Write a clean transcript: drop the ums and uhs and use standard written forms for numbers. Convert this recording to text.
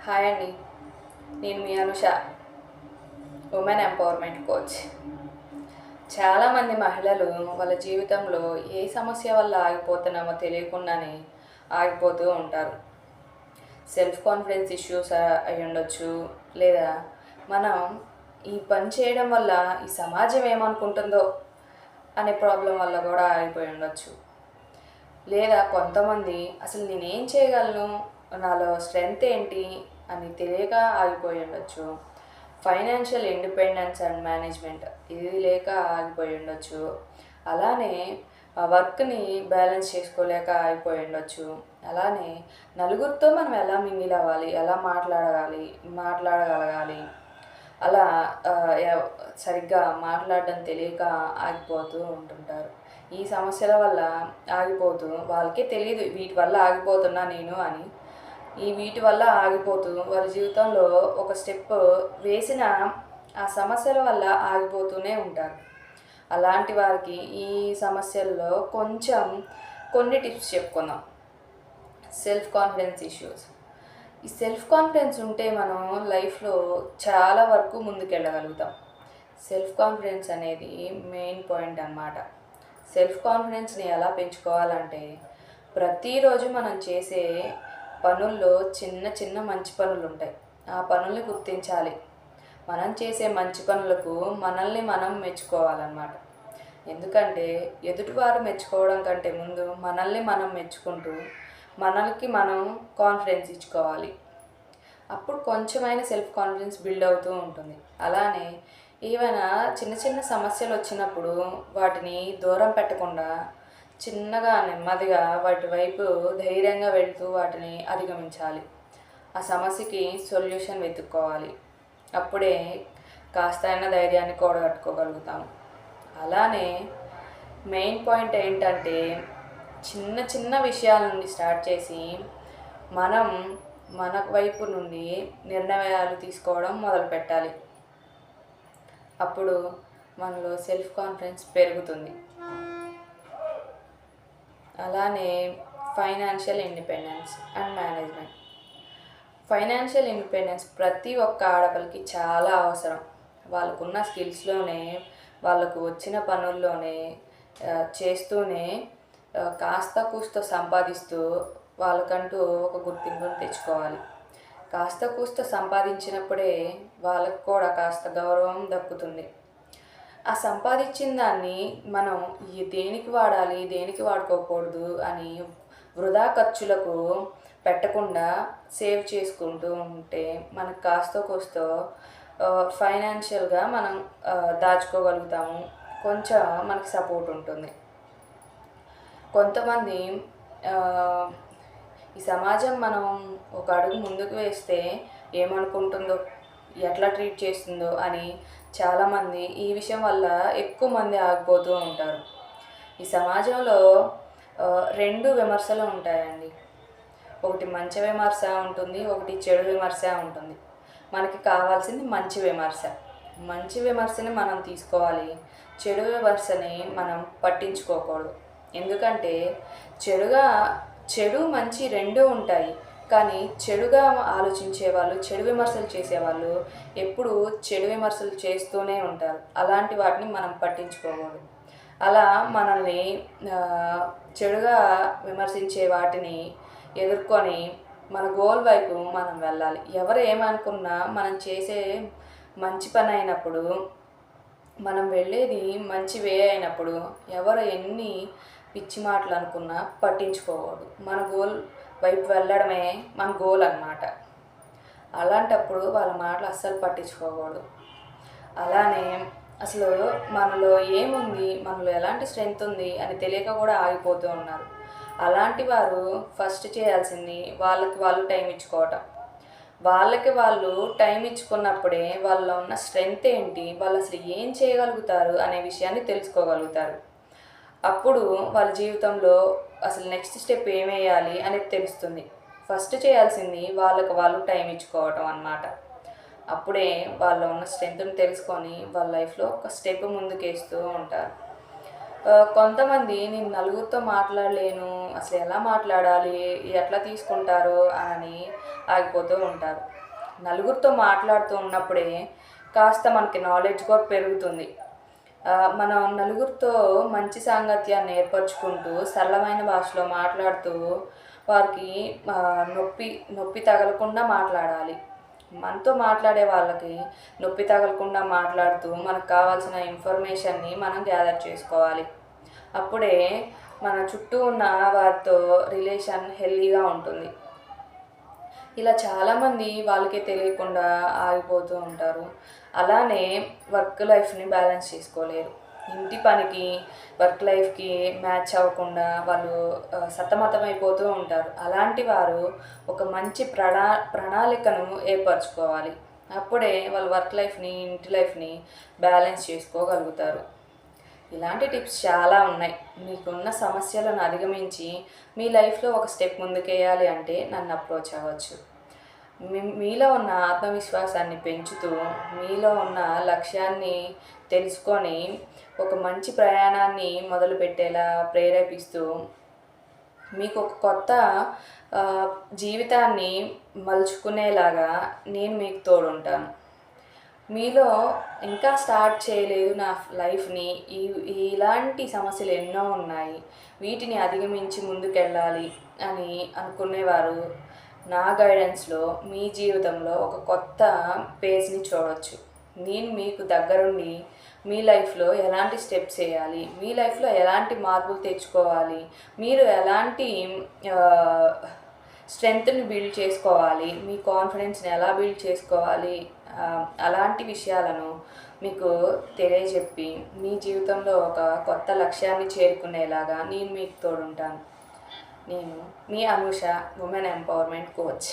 Hi అండి. నేను మీ Anusha, women empowerment coach. చాలామంది మహిళలు వాళ్ళ జీవితంలో ఏ సమస్య వల్ల ఆగిపోతున్నామో తెలియకుండానే ఆగిపోతూ ఉంటారు. సెల్ఫ్ కాన్ఫిడెన్స్ ఇష్యూస్ అయి ఉండొచ్చు, లేదా మనం ఈ పని చేయడం వల్ల ఈ సమాజం ఏమనుకుంటుందో అనే ప్రాబ్లం వల్ల కూడా ఆగిపోయి ఉండొచ్చు. లేదా కొంతమంది అసలు నేనేం చేయగలను, నాలో స్ట్రెంగ్త్ ఏంటి అని తెలియక ఆగిపోయి ఉండొచ్చు. ఫైనాన్షియల్ ఇండిపెండెన్స్ అండ్ మేనేజ్మెంట్ ఇది లేక ఆగిపోయి ఉండొచ్చు. అలానే వర్క్ని బ్యాలెన్స్ చేసుకోలేక ఆగిపోయి ఉండొచ్చు. అలానే నలుగురితో మనం ఎలా మింగిల్ అవ్వాలి, ఎలా మాట్లాడగలగాలి, అలా సరిగ్గా మాట్లాడడం తెలియక ఆగిపోతూ ఉంటుంటారు. ఈ సమస్యల వల్ల ఆగిపోతూ వాళ్ళకే తెలియదు వీటి వల్ల ఆగిపోతున్నా నేను అని. వీటి వల్ల ఆగిపోతూ వాళ్ళ జీవితంలో ఒక స్టెప్ వేసిన ఆ సమస్యల వల్ల ఆగిపోతూనే ఉంటారు. అలాంటి వారికి ఈ సమస్యల్లో కొన్ని టిప్స్ చెప్పుకుందాం. Self confidence issues. ఈ సెల్ఫ్ కాన్ఫిడెన్స్ ఉంటే మనం లైఫ్లో చాలా వరకు ముందుకెళ్ళగలుగుతాం. సెల్ఫ్ కాన్ఫిడెన్స్ అనేది మెయిన్ పాయింట్ అన్నమాట. సెల్ఫ్ కాన్ఫిడెన్స్ని ఎలా పెంచుకోవాలంటే, ప్రతిరోజు మనం చేసే పనుల్లో చిన్న చిన్న మంచి పనులు ఉంటాయి. ఆ పనుల్ని గుర్తించాలి. మనం చేసే మంచి పనులకు మనల్ని మనం మెచ్చుకోవాలన్నమాట. ఎందుకంటే ఎదుటివారు మెచ్చుకోవడం కంటే ముందు మనల్ని మనం మెచ్చుకుంటూ మనకి మనం కాన్ఫిడెన్స్ ఇచ్చుకోవాలి. అప్పుడు కొంచెమైనా సెల్ఫ్ కాన్ఫిడెన్స్ బిల్డ్ అవుతూ ఉంటుంది. అలానే ఏవైనా చిన్న చిన్న సమస్యలు వచ్చినప్పుడు వాటిని దూరం పెట్టకుండా చిన్నగా నెమ్మదిగా వాటి వైపు ధైర్యంగా వెళుతూ వాటిని అధిగమించాలి. ఆ సమస్యకి సొల్యూషన్ వెతుక్కోవాలి. అప్పుడే కాస్త అయినా ధైర్యాన్ని కూడగట్టుకోగలుగుతాము. అలానే మెయిన్ పాయింట్ ఏంటంటే, చిన్న చిన్న విషయాల నుండి స్టార్ట్ చేసి మనం మన వైపు నుండి నిర్ణయాలు తీసుకోవడం మొదలుపెట్టాలి. అప్పుడు మనలో సెల్ఫ్ కాన్ఫిడెన్స్ పెరుగుతుంది. అలానే financial independence and management. Financial independence ప్రతి ఒక్క ఆడపిల్లకి చాలా అవసరం. వాళ్ళకున్న స్కిల్స్లోనే, వాళ్ళకు వచ్చిన పనుల్లోనే చేస్తూనే కాస్త కూస్త సంపాదిస్తూ వాళ్ళకంటూ ఒక గుర్తింపును తెచ్చుకోవాలి. కాస్త కూస్త సంపాదించినప్పుడే వాళ్ళకు కూడా కాస్త గౌరవం దక్కుతుంది. ఆ సంపాదించిన దాన్ని మనం దేనికి వాడాలి, దేనికి వాడుకోకూడదు అని వృధా ఖర్చులకు పెట్టకుండా సేవ్ చేసుకుంటూ ఉంటే మనకు కాస్త కోస్తో ఫైనాన్షియల్గా మనం దాచుకోగలుగుతాము. కొంచెం మనకి సపోర్ట్ ఉంటుంది. కొంతమంది ఈ సమాజం మనం ఒక అడుగు ముందుకు వేస్తే ఏమనుకుంటుందో, ఎట్లా ట్రీట్ చేస్తుందో అని చాలామంది ఈ విషయం వల్ల ఎక్కువ మంది ఆగిపోతూ ఉంటారు. ఈ సమాజంలో రెండు విమర్శలు ఉంటాయండి. ఒకటి మంచి విమర్శ ఉంటుంది, ఒకటి చెడు విమర్శ ఉంటుంది. మనకి కావాల్సింది మంచి విమర్శ. మంచి విమర్శని మనం తీసుకోవాలి, చెడు విమర్శని మనం పట్టించుకోకూడదు. ఎందుకంటే చెడు మంచి రెండూ ఉంటాయి. కానీ చెడుగా ఆలోచించే వాళ్ళు, చెడు విమర్శలు చేసేవాళ్ళు ఎప్పుడు చెడు విమర్శలు చేస్తూనే ఉంటారు. అలాంటి వాటిని మనం పట్టించుకోకూడదు. అలా మనల్ని చెడుగా విమర్శించే వాటిని ఎదుర్కొని మన గోల్ వైపు మనం వెళ్ళాలి. ఎవరు ఏమనుకున్నా మనం చేసే మంచి పని అయినప్పుడు, మనం వెళ్ళేది మంచి వే అయినప్పుడు ఎవరు ఎన్ని పిచ్చి మాటలు అనుకున్నా పట్టించుకోకూడదు. మన గోల్ వైపు వెళ్ళడమే మన గోల్ అన్నమాట. అలాంటప్పుడు వాళ్ళ మాటలు అస్సలు పట్టించుకోకూడదు. అలానే అసలు మనలో ఏముంది, మనలో ఎలాంటి స్ట్రెంగ్త్ ఉంది అని తెలియక కూడా ఆగిపోతూ ఉన్నారు. అలాంటి వారు ఫస్ట్ చేయాల్సింది వాళ్ళకి వాళ్ళు టైం ఇచ్చుకోవటం. వాళ్ళకి వాళ్ళు టైం ఇచ్చుకున్నప్పుడే వాళ్ళలో ఉన్న స్ట్రెంగ్త్ ఏంటి, వాళ్ళు అసలు ఏం చేయగలుగుతారు అనే విషయాన్ని తెలుసుకోగలుగుతారు. అప్పుడు వాళ్ళ జీవితంలో అసలు నెక్స్ట్ స్టెప్ ఏమేయాలి అనేది తెలుస్తుంది. ఫస్ట్ చేయాల్సింది వాళ్ళకి వాళ్ళు టైం ఇచ్చుకోవటం అన్నమాట. అప్పుడే వాళ్ళలో ఉన్న స్ట్రెంగ్త్ని తెలుసుకొని వాళ్ళ లైఫ్లో ఒక స్టెప్ ముందుకేస్తూ ఉంటారు. కొంతమంది నేను నలుగురితో మాట్లాడలేను, అసలు ఎలా మాట్లాడాలి, ఎట్లా తీసుకుంటారో అని ఆగిపోతూ ఉంటారు. నలుగురితో మాట్లాడుతూ ఉన్నప్పుడే కాస్త మనకి నాలెడ్జ్ కూడా పెరుగుతుంది. మనం నలుగురితో మంచి సాంగత్యాన్ని ఏర్పరచుకుంటూ సరళమైన భాషలో మాట్లాడుతూ వారికి నొప్పి నొప్పి తగలకుండా మాట్లాడాలి. మనతో మాట్లాడే వాళ్ళకి నొప్పి తగలకుండా మాట్లాడుతూ మనకు కావాల్సిన ఇన్ఫర్మేషన్ని మనం గ్యాదర్ చేసుకోవాలి. అప్పుడే మన చుట్టూ ఉన్న వారితో రిలేషన్ హెల్తీగా ఉంటుంది. ఇలా చాలామంది వాళ్ళకే తెలియకుండా ఆగిపోతూ ఉంటారు. అలానే వర్క్ లైఫ్ని బ్యాలెన్స్ చేసుకోలేరు. ఇంటి పనికి వర్క్ లైఫ్కి మ్యాచ్ అవ్వకుండా వాళ్ళు సతమతమైపోతూ ఉంటారు. అలాంటి వారు ఒక మంచి ప్రణాళికను ఏర్పరచుకోవాలి. అప్పుడే వాళ్ళు వర్క్ లైఫ్ని ఇంటి లైఫ్ని బ్యాలెన్స్ చేసుకోగలుగుతారు. ఇలాంటి టిప్స్ చాలా ఉన్నాయి. మీకున్న సమస్యలను అధిగమించి మీ లైఫ్లో ఒక స్టెప్ ముందుకేయాలి అంటే నన్ను అప్రోచ్ అవ్వచ్చు. మీలో ఉన్న ఆత్మవిశ్వాసాన్ని పెంచుతూ మీలో ఉన్న లక్ష్యాన్ని తెలుసుకొని ఒక మంచి ప్రయాణాన్ని మొదలుపెట్టేలా ప్రేరేపిస్తూ మీకు ఒక కొత్త జీవితాన్ని మలుచుకునేలాగా నేను మీకు తోడుంటాను. మీలో ఇంకా స్టార్ట్ చేయలేదు నా లైఫ్ని, ఇలాంటి సమస్యలు ఎన్నో ఉన్నాయి, వీటిని అధిగమించి ముందుకెళ్ళాలి అని అనుకునేవారు నా గైడెన్స్లో మీ జీవితంలో ఒక కొత్త పేజ్ని చూడవచ్చు. నేను మీకు దగ్గరుండి మీ లైఫ్లో ఎలాంటి స్టెప్స్ వేయాలి, మీ లైఫ్లో ఎలాంటి మార్పులు తెచ్చుకోవాలి, మీరు ఎలాంటి స్ట్రెంగ్త్ని బిల్డ్ చేసుకోవాలి, మీ కాన్ఫిడెన్స్ని ఎలా బిల్డ్ చేసుకోవాలి, అలాంటి విషయాలను మీకు తెలియజెప్పి మీ జీవితంలో ఒక కొత్త లక్ష్యాన్ని చేరుకునేలాగా నేను మీకు తోడుంటాను. నేను మీ అనూష, ఉమెన్ ఎంపవర్మెంట్ కోచ్.